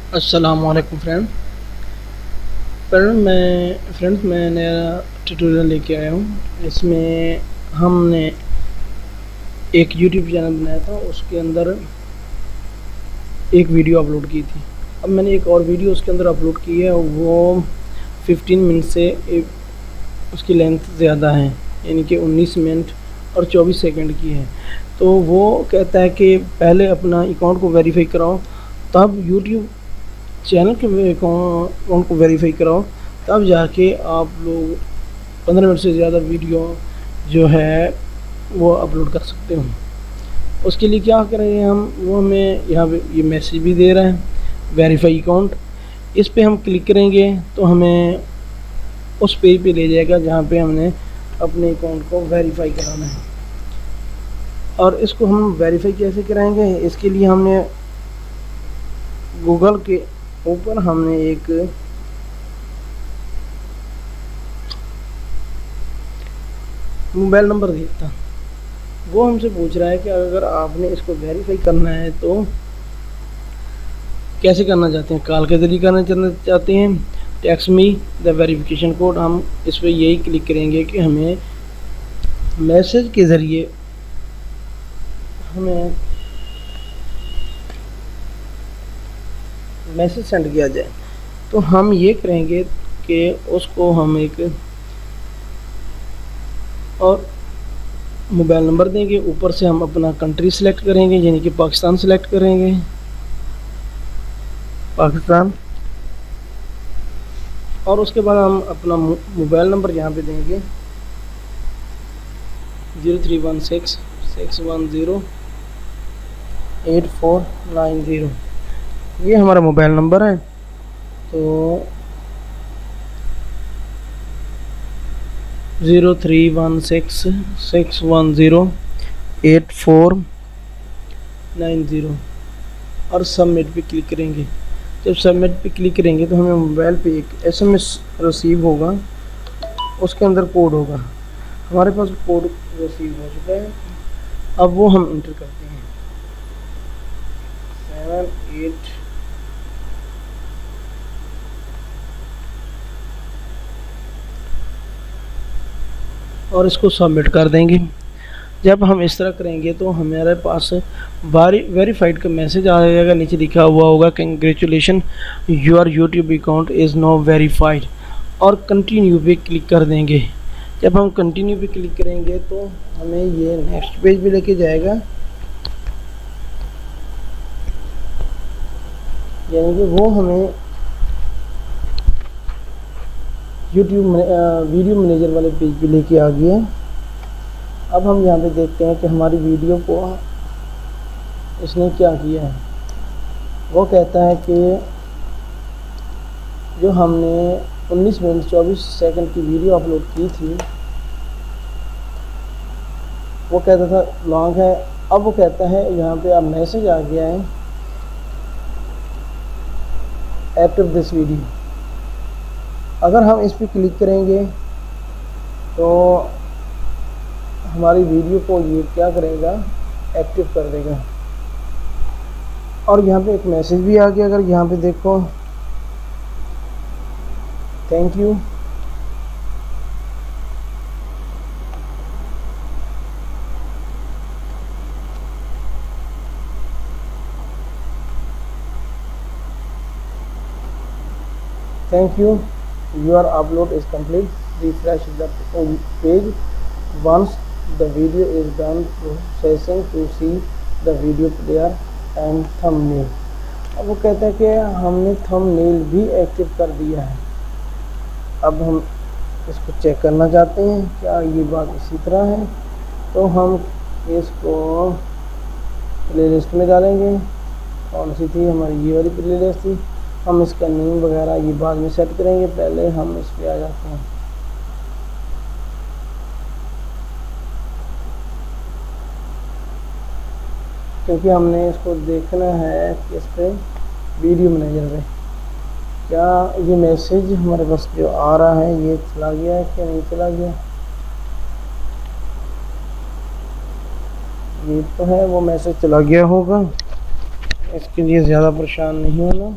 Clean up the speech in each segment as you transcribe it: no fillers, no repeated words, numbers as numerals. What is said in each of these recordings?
अस्सलाम वालेकुम फ्रेंड्स मैं नया ट्यूटोरियल लेके आया हूँ। इसमें हमने एक यूट्यूब चैनल बनाया था, उसके अंदर एक वीडियो अपलोड की थी। अब मैंने एक और वीडियो उसके अंदर अपलोड की है, वो 15 मिनट से उसकी लेंथ ज़्यादा है, यानी कि 19 मिनट और 24 सेकंड की है। तो वो कहता है कि पहले अपना अकाउंट को वेरीफाई कराओ, तब यूट्यूब चैनल के अकाउंट को वेरीफाई कराओ, तब जाके आप लोग 15 मिनट से ज़्यादा वीडियो जो है वो अपलोड कर सकते हो। उसके लिए क्या करेंगे हम, वो हमें यहाँ पे ये मैसेज भी दे रहा है, वेरीफाई अकाउंट। इस पे हम क्लिक करेंगे तो हमें उस पेज पे ले जाएगा जहाँ पे हमने अपने अकाउंट को वेरीफाई कराना है। और इसको हम वेरीफाई कैसे कराएंगे, इसके लिए हमने गूगल के ऊपर हमने एक मोबाइल नंबर दिया था। वो हमसे पूछ रहा है कि अगर आपने इसको वेरीफाई करना है तो कैसे करना चाहते हैं, कॉल के ज़रिए करना चाहते हैं, text me the verification code. हम इस पर यही क्लिक करेंगे कि हमें मैसेज के ज़रिए हमें मैसेज सेंड किया जाए। तो हम ये करेंगे कि उसको हम एक और मोबाइल नंबर देंगे, ऊपर से हम अपना कंट्री सेलेक्ट करेंगे, यानी कि पाकिस्तान सेलेक्ट करेंगे, पाकिस्तान। और उसके बाद हम अपना मोबाइल नंबर यहाँ पे देंगे 0316-610-8490। ये हमारा मोबाइल नंबर है। तो 0316-610-8490 और सबमिट पे क्लिक करेंगे। जब सबमिट पे क्लिक करेंगे तो हमें मोबाइल पे एक SMS रिसीव होगा, उसके अंदर कोड होगा। हमारे पास कोड रिसीव हो चुका है। अब वो हम इंटर करते हैं 78 और इसको सबमिट कर देंगे। जब हम इस तरह करेंगे तो हमारे पास वेरीफाइड का मैसेज आ जाएगा। नीचे लिखा हुआ होगा congratulation, your YouTube account is no verified, और कंटिन्यू पे क्लिक कर देंगे। जब हम कंटिन्यू पे क्लिक करेंगे तो हमें ये नेक्स्ट पेज पे लेके जाएगा, यानी कि वो हमें यूट्यूब वीडियो मैनेजर वाले पेज पे लेके आ गया। अब हम यहाँ पे देखते हैं कि हमारी वीडियो को इसने क्या किया है। वो कहता है कि जो हमने 19 मिनट 24 सेकंड की वीडियो अपलोड की थी, वो कहता था लॉन्ग है। अब वो कहता है यहाँ पे अब मैसेज आ गया है, आफ्टर दिस वीडियो। अगर हम इस पर क्लिक करेंगे तो हमारी वीडियो को ये क्या करेगा, एक्टिव कर देगा। और यहाँ पे एक मैसेज भी आ गया, अगर यहाँ पे देखो, thank you. Thank you, your upload is complete. Refresh the page once the video is done processing to see the video player and thumbnail. अब वो कहता है कि हमने थंबनेल भी एक्टिव कर दिया है। अब हम इसको चेक करना चाहते हैं क्या ये बात इसी तरह है, तो हम इसको प्लेलिस्ट में डालेंगे। कौन सी थी हमारी, ये वाली प्लेलिस्ट थी। हम इसका नेम वगैरह ये बाद में सेट करेंगे, पहले हम इस पे आ जाते हैं। क्योंकि हमने इसको देखना है कि इस पे वीडियो मैनेजर पे क्या ये मैसेज हमारे पास जो आ रहा है ये चला गया है क्या नहीं चला गया। ये तो है, वो मैसेज चला गया होगा, इसके लिए ज़्यादा परेशान नहीं होना।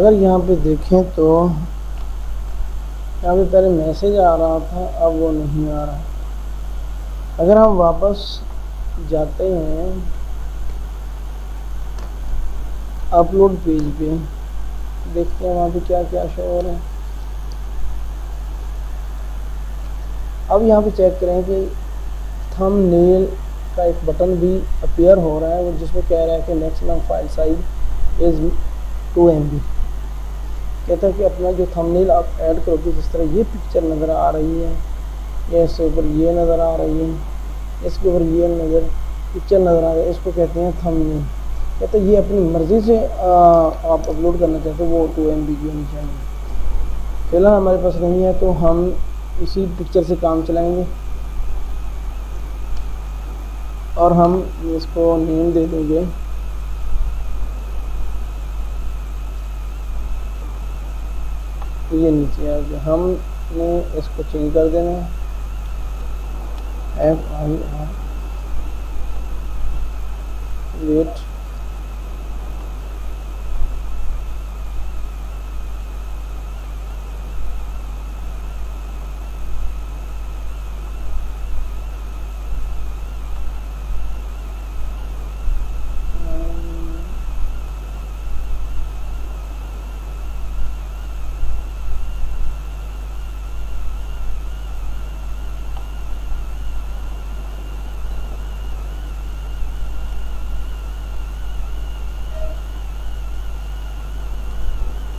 अगर यहाँ पे देखें तो यहाँ पे पहले मैसेज आ रहा था, अब वो नहीं आ रहा। अगर हम वापस जाते हैं अपलोड पेज पे, देखते हैं वहाँ पे क्या क्या शो हो रहा है। अब यहाँ पे चेक करें कि थंबनेल का एक बटन भी अपीयर हो रहा है, वो जिसमें कह रहा है कि maximum file size is 2 MB। कहता है कि अपना जो थंबनेल आप ऐड करोगे, जिस तरह ये पिक्चर नज़र आ रही है, या इसके ऊपर ये नज़र आ रही है, इसके ऊपर ये पिक्चर नज़र आ रही है, इसको कहते हैं थंबनेल। कहते हैं ये अपनी मर्ज़ी से आप अपलोड करना चाहते हो वो 2 MB की होनी चाहिए। फिलहाल हमारे पास नहीं है तो हम इसी पिक्चर से काम चलाएंगे और हम इसको नेम दे देंगे ये नीचे आ गया। हमने इसको चेंज कर देना है FIR वेट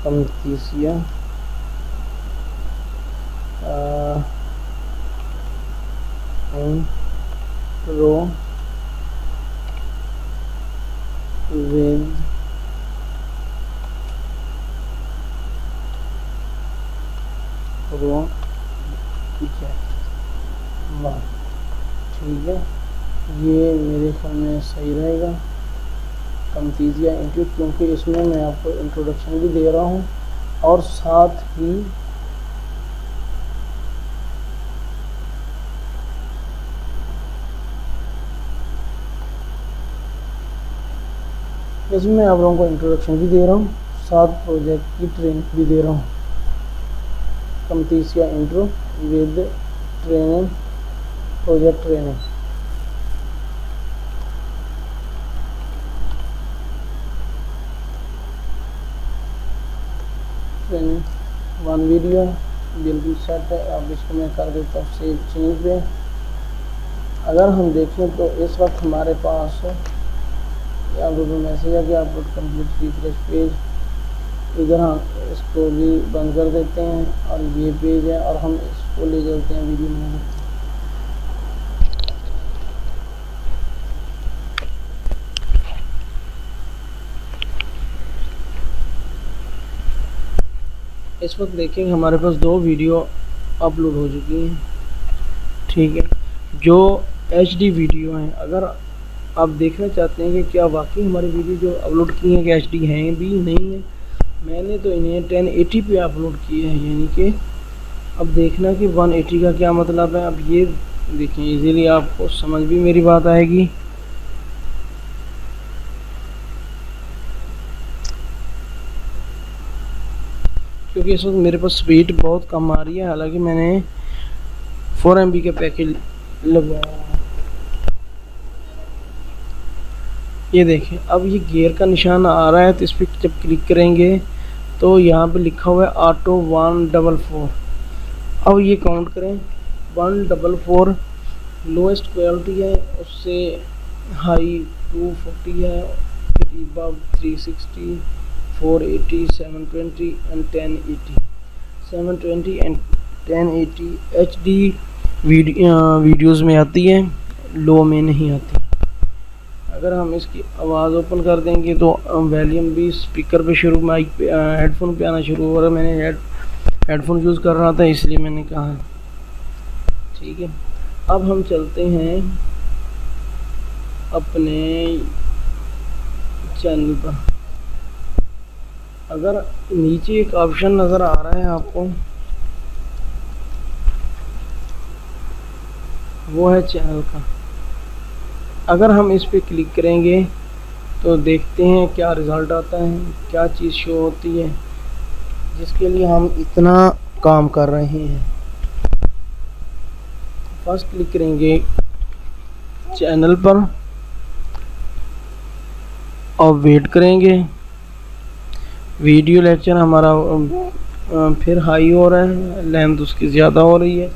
कमतीसिया रो विद रो ठीक है, ये मेरे ख्याल में सही रहेगा। कमतीजिया इंट्रो, क्योंकि इसमें मैं आपको इंट्रोडक्शन भी दे रहा हूँ और साथ ही इसमें मैं आप लोगों को इंट्रोडक्शन भी दे रहा हूँ, साथ प्रोजेक्ट की ट्रेनिंग भी दे रहा हूँ। कमतीसिया intro with training, project training. One video बिल्कुल सेट है। अब इसको मैं कर देता हूँ सेव चेंज पे। अगर हम देखें तो इस वक्त हमारे पास यहाँ पर मैसेज है कि अपलोड कंप्लीट रिफ्रेश पेज। इधर हम इसको भी बंद कर देते हैं और ये पेज है और हम इसको ले चलते हैं वीडियो में। इस वक्त देखेंगे हमारे पास 2 वीडियो अपलोड हो चुकी हैं, ठीक है, जो HD वीडियो हैं। अगर आप देखना चाहते हैं कि क्या वाकई हमारी वीडियो जो अपलोड की हैं कि HD हैं भी नहीं है, मैंने तो इन्हें 1080 पे अपलोड किए हैं, यानी कि अब देखना कि 180 का क्या मतलब है। अब ये देखें, इजीली आपको समझ भी मेरी बात आएगी। क्योंकि इस वक्त मेरे पास स्पीड बहुत कम आ रही है, हालांकि मैंने 4 MB का पैकेज लगवाया है। ये देखें, अब ये गियर का निशान आ रहा है, तो इस पर जब क्लिक करेंगे तो यहाँ पे लिखा हुआ है ऑटो 144। अब ये काउंट करें, 144 लोएस्ट क्वालिटी है, उससे हाई 240 है, फिर above 360, 480, 720 and 1080। 720 and 1080 HD videos में आती है, लो में नहीं आती। अगर हम इसकी आवाज़ ओपन कर देंगे तो वॉल्यूम भी स्पीकर पे शुरू, माइक पे, हेडफोन पे आना शुरू हो रहा है। मैंने हेडफोन यूज़ कर रहा था इसलिए मैंने कहा, ठीक है। अब हम चलते हैं अपने चैनल पर। अगर नीचे एक ऑप्शन नज़र आ रहा है आपको, वो है चैनल का। अगर हम इस पे क्लिक करेंगे तो देखते हैं क्या रिज़ल्ट आता है, क्या चीज़ शो होती है। जिसके लिए हम इतना काम कर रहे हैं। फर्स्ट क्लिक करेंगे चैनल पर और वेट करेंगे। वीडियो लेक्चर हमारा फिर हाई हो रहा है, लेंथ उसकी ज़्यादा हो रही है।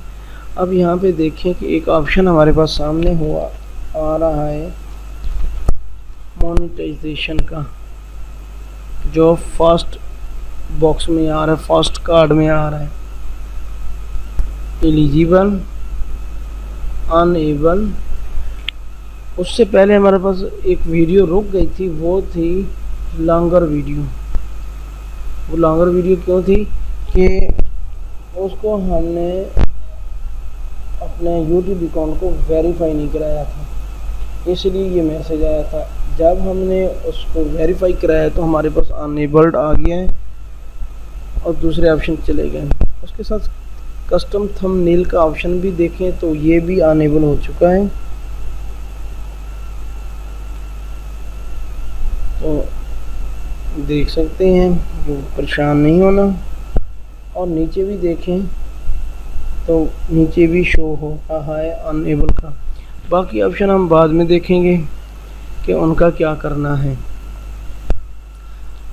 अब यहाँ पे देखें कि एक ऑप्शन हमारे पास सामने हुआ आ रहा है मोनेटाइजेशन का, जो फर्स्ट बॉक्स में आ रहा है, फर्स्ट कार्ड में आ रहा है। Eligible, unable. उससे पहले हमारे पास एक वीडियो रुक गई थी, वो थी लॉन्गर वीडियो। वो लॉन्गर वीडियो क्यों थी कि उसको हमने अपने YouTube अकाउंट को वेरीफाई नहीं कराया था, इसलिए ये मैसेज आया था। जब हमने उसको वेरीफाई कराया तो हमारे पास अनेबल्ड आ गया है और दूसरे ऑप्शन चले गए। उसके साथ कस्टम थंबनेल का ऑप्शन भी देखें तो ये भी अनेबल हो चुका है। तो देख सकते हैं, परेशान नहीं होना। और नीचे भी देखें तो नीचे भी शो हो रहा है अनएबल का। बाकी ऑप्शन हम बाद में देखेंगे कि उनका क्या करना है।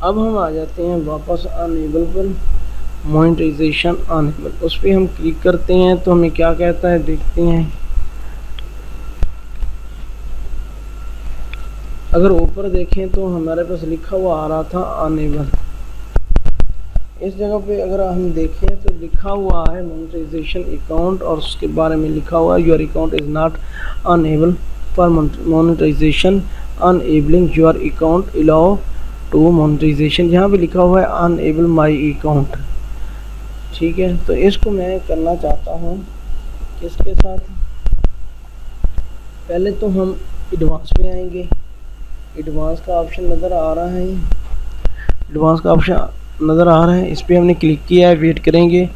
अब हम आ जाते हैं वापस अनएबल पर, मोनेटाइजेशन अनएबल। उस पर हम क्लिक करते हैं तो हमें क्या कहता है देखते हैं। अगर ऊपर देखें तो हमारे पास लिखा हुआ आ रहा था अनएबल। इस जगह पे अगर हम देखें तो लिखा हुआ है मोनेटाइजेशन अकाउंट और उसके बारे में लिखा हुआ है your account is not enable for monetization, enabling your account allow to monetization. यहाँ पे लिखा हुआ है अनएबल माई अकाउंट। ठीक है, तो इसको मैं करना चाहता हूँ किसके साथ। पहले तो हम एडवांस में आएंगे। एडवांस का ऑप्शन नज़र आ रहा है, एडवांस का ऑप्शन नज़र आ रहा है, इस पर हमने क्लिक किया है। वेट करेंगे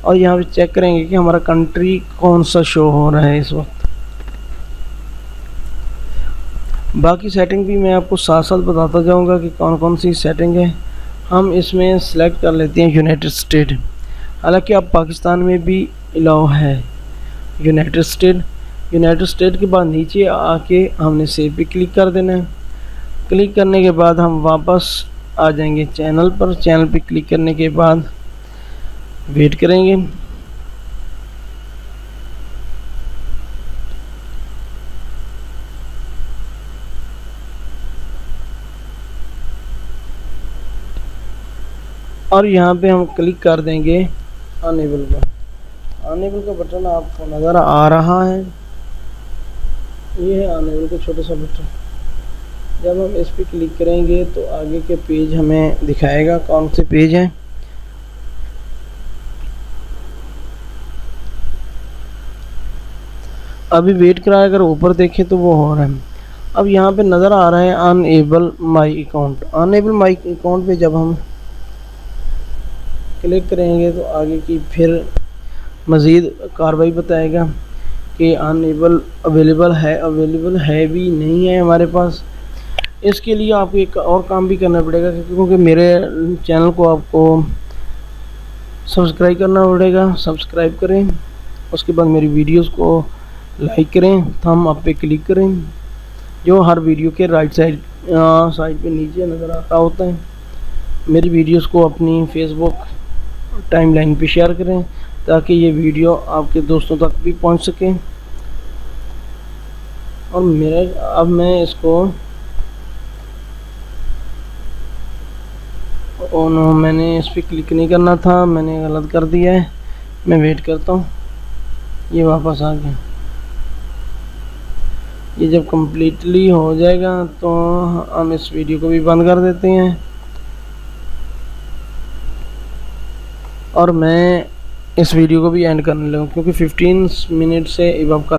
और यहाँ पे चेक करेंगे कि हमारा कंट्री कौन सा शो हो रहा है इस वक्त। बाकी सेटिंग भी मैं आपको साथ साथ बताता जाऊँगा कि कौन कौन सी सेटिंग है। हम इसमें सेलेक्ट कर लेते हैं यूनाइटेड स्टेट। हालांकि अब पाकिस्तान में भी अलाउ है यूनाइटेड स्टेट। यूनाइटेड स्टेट के बाद नीचे आके हमने सेव पे क्लिक कर देना है। क्लिक करने के बाद हम वापस आ जाएंगे चैनल पर। चैनल पे क्लिक करने के बाद वेट करेंगे। और यहाँ पे हम क्लिक कर देंगे अनेबल पर। अनेबल का बटन आपको नज़र आ रहा है, ये है अनेबल का छोटा सा बटन। जब हम इस पर क्लिक करेंगे तो आगे के पेज हमें दिखाएगा कौन से पेज हैं। अभी वेट करा, अगर ऊपर देखें तो वो हो रहा है। अब यहाँ पे नज़र आ रहा है unable my account. Unable my account पे जब हम क्लिक करेंगे तो आगे की फिर मज़ीद कार्रवाई बताएगा कि अनएबल अवेलेबल है भी नहीं है हमारे पास। इसके लिए आपको एक और काम भी करना पड़ेगा, क्योंकि मेरे चैनल को आपको सब्सक्राइब करना पड़ेगा। सब्सक्राइब करें, उसके बाद मेरी वीडियोस को लाइक करें, थंब अप पे क्लिक करें, जो हर वीडियो के राइट साइड पे नीचे नज़र आता होता है। मेरी वीडियोस को अपनी फेसबुक टाइमलाइन पे शेयर करें ताकि ये वीडियो आपके दोस्तों तक भी पहुंच सके। और अब मैं इसको मैंने इस पर क्लिक नहीं करना था, मैंने गलत कर दिया है। मैं वेट करता हूँ, ये वापस आ गया। ये जब कम्प्लीटली हो जाएगा तो हम इस वीडियो को भी बंद कर देते हैं। और मैं इस वीडियो को भी एंड करने लगा, क्योंकि 15 मिनट से अब आपका